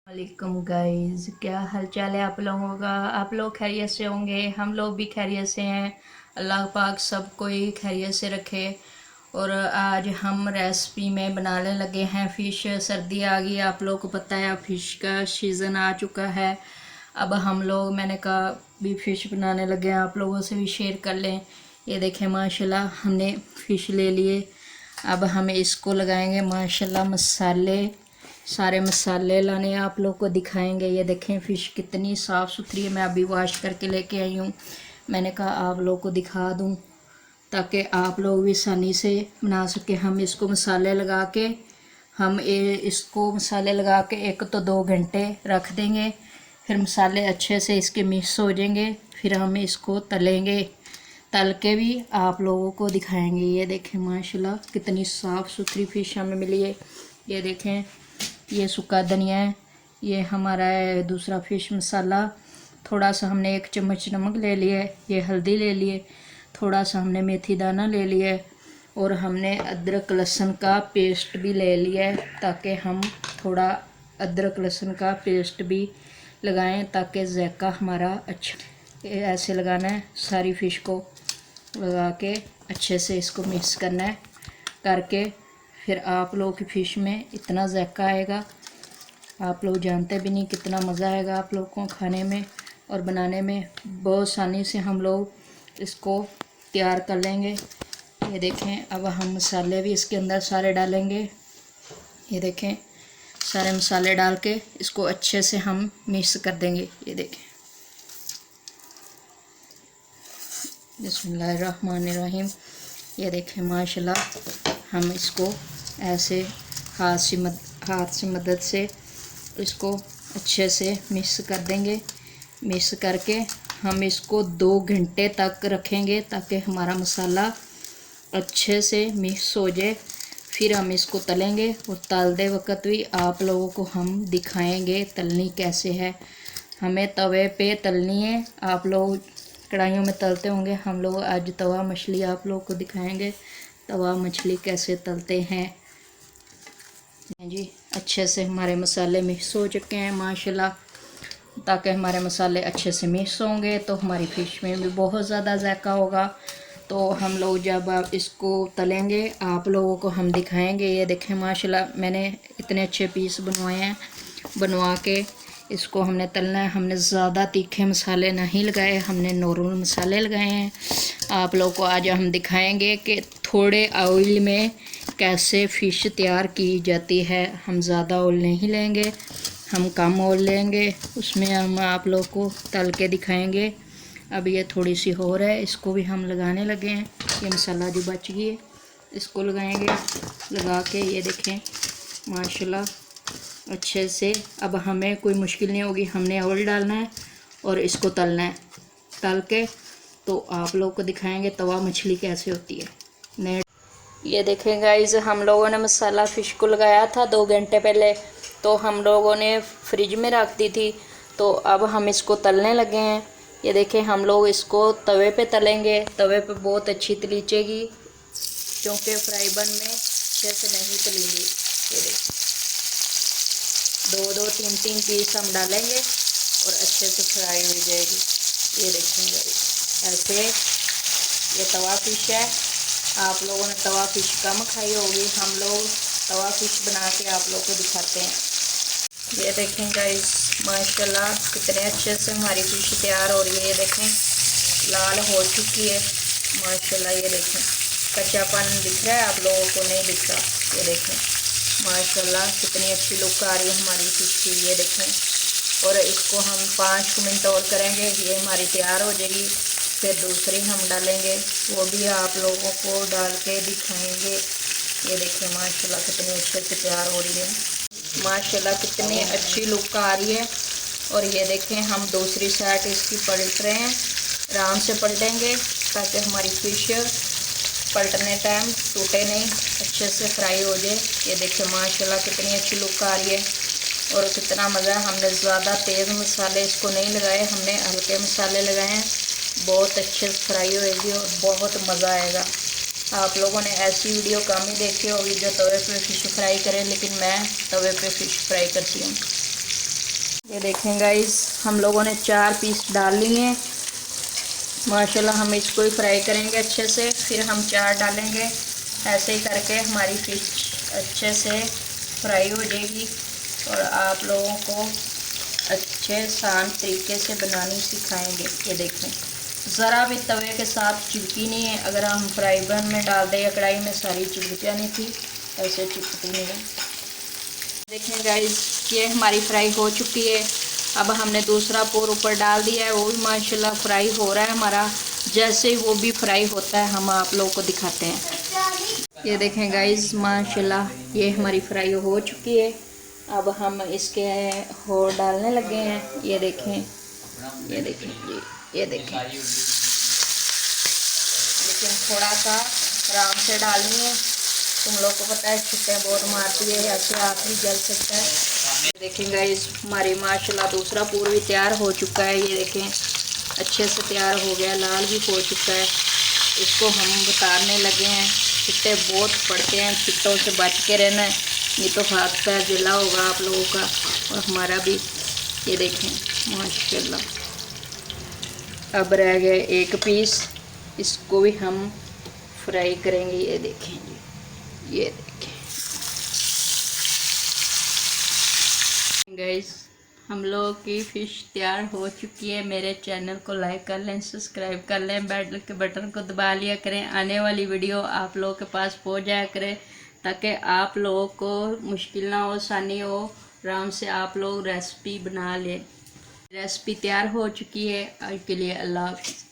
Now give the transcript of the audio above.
वालेकुम गाइस, क्या हाल चाल है आप लोगों का। आप लोग खैरियत से होंगे, हम लोग भी खैरियत से हैं। अल्लाह पाक सबको ही खैरियत से रखे। और आज हम रेसिपी में बनाने लगे हैं फ़िश। सर्दी आ गई, आप लोग को पता है फ़िश का सीज़न आ चुका है। अब हम लोग मैंने कहा भी फ़िश बनाने लगे हैं, आप लोगों से भी शेयर कर लें। ये देखें माशाल्लाह हमने फ़िश ले लिए। अब हम इसको लगाएंगे माशाल्लाह मसाले, सारे मसाले लाने आप लोग को दिखाएंगे। ये देखें फ़िश कितनी साफ़ सुथरी है, मैं अभी वॉश करके लेके आई हूँ। मैंने कहा आप लोग को दिखा दूँ ताकि आप लोग भी आसानी से बना सके। हम इसको मसाले लगा के इसको मसाले लगा के 1 तो 2 घंटे रख देंगे। फिर मसाले अच्छे से इसके मिक्स हो जाएंगे, फिर हम इसको तलेंगे। तल के भी आप लोगों को दिखाएंगे। ये देखें माशाल्लाह कितनी साफ़ सुथरी फ़िश हमें मिली है। ये देखें, ये सूखा धनिया है, ये हमारा है दूसरा फ़िश मसाला। थोड़ा सा हमने 1 चम्मच नमक ले लिया है, ये हल्दी ले लिए, थोड़ा सा हमने मेथी दाना ले लिया है, और हमने अदरक लहसुन का पेस्ट भी ले लिया है ताकि हम थोड़ा अदरक लहसुन का पेस्ट भी लगाएं ताकि जायका हमारा अच्छा। ये ऐसे लगाना है, सारी फ़िश को लगा के अच्छे से इसको मिक्स करना है। करके फिर आप लोगों की फ़िश में इतना जायका आएगा, आप लोग जानते भी नहीं कितना मज़ा आएगा आप लोग को खाने में और बनाने में। बहुत आसानी से हम लोग इसको तैयार कर लेंगे। ये देखें, अब हम मसाले भी इसके अंदर सारे डालेंगे। ये देखें, सारे मसाले डाल के इसको अच्छे से हम मिक्स कर देंगे। ये देखें, बिस्मिल्लाहिर्रहमानिर्रहीम। ये देखें माशाल्लाह हम इसको ऐसे हाथ से मदद से इसको अच्छे से मिक्स कर देंगे। मिक्स करके हम इसको 2 घंटे तक रखेंगे ताकि हमारा मसाला अच्छे से मिक्स हो जाए। फिर हम इसको तलेंगे और तलते वक्त भी आप लोगों को हम दिखाएंगे तलनी कैसे है। हमें तवे पे तलनी है, आप लोग कढ़ाइयों में तलते होंगे, हम लोग आज तवा मछली आप लोग को दिखाएंगे तवा मछली कैसे तलते हैं। जी, अच्छे से हमारे मसाले मिक्स हो चुके हैं माशाल्लाह। ताकि हमारे मसाले अच्छे से मिक्स होंगे तो हमारी फ़िश में भी बहुत ज़्यादा जायका होगा। तो हम लोग जब आप इसको तलेंगे आप लोगों को हम दिखाएंगे। ये देखें माशाल्लाह मैंने इतने अच्छे पीस बनवाए हैं। बनवा के इसको हमने तलना है। हमने ज़्यादा तीखे मसाले नहीं लगाए, हमने नॉर्मल मसाले लगाए हैं। आप लोगों को आज हम दिखाएंगे कि थोड़े ऑयल में कैसे फ़िश तैयार की जाती है। हम ज़्यादा ऑयल नहीं लेंगे, हम कम ऑयल लेंगे, उसमें हम आप लोग को तल के दिखाएंगे। अब ये थोड़ी सी हो रहा है, इसको भी हम लगाने लगे हैं। ये मसाला जो बच गई है इसको लगाएंगे। लगा के ये देखें माशाल्लाह अच्छे से। अब हमें कोई मुश्किल नहीं होगी, हमने ऑयल डालना है और इसको तलना है। तल के तो आप लोग को दिखाएंगे तवा मछली कैसे होती है। ने ये देखें गाइस, हम लोगों ने मसाला फ़िश को लगाया था 2 घंटे पहले, तो हम लोगों ने फ्रिज में रख दी थी। तो अब हम इसको तलने लगे हैं। ये देखें, हम लोग इसको तवे पे तलेंगे। तवे पे बहुत अच्छी तलीचेगी क्योंकि फ्राई पैन में अच्छे से नहीं तलेंगी। ये देखें, 2-2 3-3 पीस हम डालेंगे और अच्छे से फ्राई हो जाएगी। ये देखेंगे ऐसे। ये तवा फ़िश है, आप लोगों ने तवा फ़िश कम खाई होगी, हम लोग तवा फ़िश बना के आप लोगों को दिखाते हैं। ये देखें गाइस माशाल्लाह कितने अच्छे से हमारी फ़िश तैयार हो रही है। ये देखें लाल हो चुकी है माशाल्लाह। ये देखें कच्चापन दिख रहा है, आप लोगों को नहीं दिख रहा। ये देखें माशाल्लाह कितनी अच्छी लुक आ रही है हमारी फ़िश की। ये देखें, और इसको हम 5 मिनट और करेंगे, ये हमारी तैयार हो जाएगी। फिर दूसरी हम डालेंगे, वो भी आप लोगों को डाल के दिखाएंगे। ये देखिए माशाल्लाह कितनी अच्छे से तैयार हो रही है, माशाल्लाह कितनी अच्छी लुक आ रही है। और ये देखें हम दूसरी साइड इसकी पलट रहे हैं, आराम से पलटेंगे ताकि हमारी फ़िश पलटने टाइम टूटे नहीं, अच्छे से फ्राई हो जाए। ये देखिए माशाल्लाह कितनी अच्छी लुक आ रही है और कितना मज़ा। हमने ज़्यादा तेज़ मसाले इसको नहीं लगाए, हमने हल्के मसाले लगाए हैं। बहुत अच्छे से फ्राई होएगी और बहुत मज़ा आएगा। आप लोगों ने ऐसी वीडियो कम ही देखी होगी जो तवे पे फ़िश फ्राई करें, लेकिन मैं तवे पे फ़िश फ्राई करती हूँ। ये देखें गाइस, हम लोगों ने 4 पीस डाल लिए माशाल्लाह। हम इसको ही फ्राई करेंगे अच्छे से, फिर हम 4 डालेंगे। ऐसे ही करके हमारी फ़िश अच्छे से फ्राई हो जाएगी और आप लोगों को अच्छे आसान तरीके से बनानी सिखाएंगे। ये देखें, ज़रा भी तवे के साथ चिपकी नहीं है। अगर हम फ्राई पैन में डाल दें या कढ़ाई में, सारी चिपक जानी थी, ऐसे चिपकती नहीं है। देखें गाइस, ये हमारी फ्राई हो चुकी है। अब हमने दूसरा पोर ऊपर डाल दिया है, वो भी माशाल्लाह फ्राई हो रहा है हमारा। जैसे ही वो भी फ्राई होता है हम आप लोगों को दिखाते हैं। ये देखें गाइस, माशाल्लाह ये हमारी फ्राई हो चुकी है। अब हम इसके होल डालने लगे हैं। ये देखें, ये देखें जी, ये देखें, लेकिन थोड़ा सा आराम से डालनी है। तुम लोग को पता है छुट्टियाँ बहुत मारती है, ऐसे हाथ भी जल सकता है। देखें गाइस, हमारी माशाल्लाह दूसरा पूर भी तैयार हो चुका है। ये देखें, अच्छे से तैयार हो गया, लाल भी हो चुका है। इसको हम उतारने लगे हैं। छिट्टे बहुत पड़ते हैं, छिट्टों से बच के रहना है, नहीं तो हाथ पैर जला होगा आप लोगों का और हमारा भी। ये देखें माशाल्लाह, अब रह गए 1 पीस, इसको भी हम फ्राई करेंगे। ये देखें जी, ये देखें गाइस, हम लोगों की फ़िश तैयार हो चुकी है। मेरे चैनल को लाइक कर लें, सब्सक्राइब कर लें, बेल के बटन को दबा लिया करें। आने वाली वीडियो आप लोगों के पास पहुंच जाया करे, ताकि आप लोगों को मुश्किल ना हो, आसानी हो, आराम से आप लोग रेसिपी बना लें। रेसिपी तैयार हो चुकी है। आज के लिए अल्लाह हाफ़िज़।